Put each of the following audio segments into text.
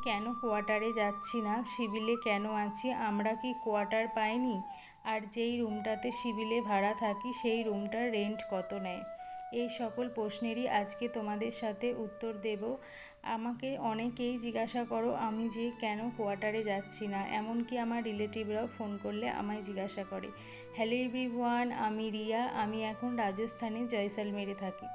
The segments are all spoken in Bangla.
কেন কোয়ার্টারে যাচ্ছি না, সিভিলে কেন আছি, আমরা কি কোয়ার্টার পাইনি? আর যেই রুমটাতে সিভিলে ভাড়া থাকি সেই রুমটার রেন্ট কত নেয়? এই সকল প্রশ্নেরই আজকে তোমাদের সাথে উত্তর দেব। আমাকে অনেকেই জিজ্ঞাসা করো আমি যে কেন কোয়ার্টারে যাচ্ছি না, এমনকি আমার রিলেটিভরাও ফোন করলে আমায় জিজ্ঞাসা করে। হ্যালো এভরিওয়ান, আমি রিয়া, আমি এখন রাজস্থানে জয়সালমেরে থাকি।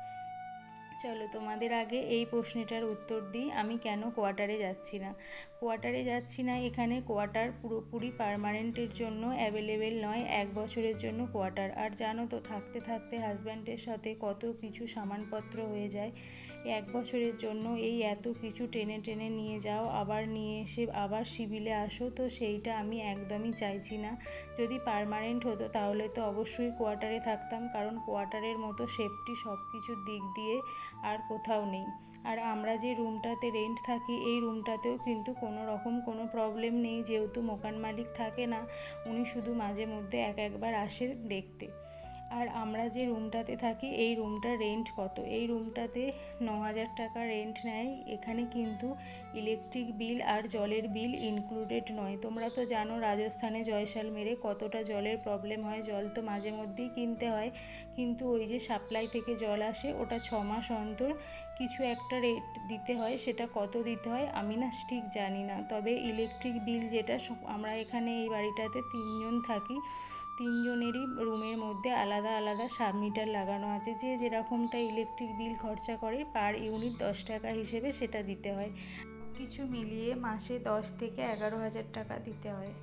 চলো তোমাদের আগে এই প্রশ্নটার উত্তর দিই, আমি কেন কোয়ার্টারে যাচ্ছি না। কোয়ার্টারে যাচ্ছি না, এখানে কোয়ার্টার পুরোপুরি পার্মানেন্টের জন্য অ্যাভেলেবেল নয়, 1 বছরের জন্য কোয়ার্টার। আর জানো তো, থাকতে থাকতে হাজব্যান্ডের সাথে কত কিছু সামানপত্র হয়ে যায়। 1 বছরের জন্য এই এত কিছু টেনে টেনে নিয়ে যাও, আবার নিয়ে এসে আবার সিভিলে আসো, তো সেইটা আমি একদমই চাইছি না। যদি পার্মানেন্ট হতো তাহলে তো অবশ্যই কোয়ার্টারে থাকতাম, কারণ কোয়ার্টারের মতো সেফটি সব কিছুর দিক দিয়ে আর কোথাও নেই। আর আমরা যে রুমটাতে রেন্ট থাকি এই রুমটাতেও কিন্তু কোনো রকম কোনো প্রবলেম নেই, যেহেতু মকান মালিক থাকে না, উনি শুধু মাঝে মধ্যে একবার আসে দেখতে। আর আমরা যে রুমটাতে থাকি এই রুমটার রেন্ট কত? এই রুমটাতে 9,000 টাকা রেন্ট নেয়। এখানে কিন্তু ইলেকট্রিক বিল আর জলের বিল ইনক্লুডেড নয়। তোমরা তো জানো রাজস্থানে জয়সালমেরে কতটা জলের প্রবলেম হয়, জল তো মাঝে মধ্যেই কিনতে হয়, কিন্তু ওই যে সাপ্লাই থেকে জল আসে ওটা 6 মাস অন্তর কিছু একটা রেট দিতে হয়, সেটা কত দিতে হয় আমি না ঠিক জানি না। তবে ইলেকট্রিক বিল যেটা, আমরা এখানে এই বাড়িটাতে 3 জন থাকি, 3 জনেরই রুমের মধ্যে আলাদা আলাদা সাবমিটার লাগানো আছে, যে যেরকমটা ইলেকট্রিক বিল খরচা করে পার ইউনিট 10 টাকা হিসেবে সেটা দিতে হয়। কিছু মিলিয়ে মাসে 10 থেকে 11,000 টাকা দিতে হয়।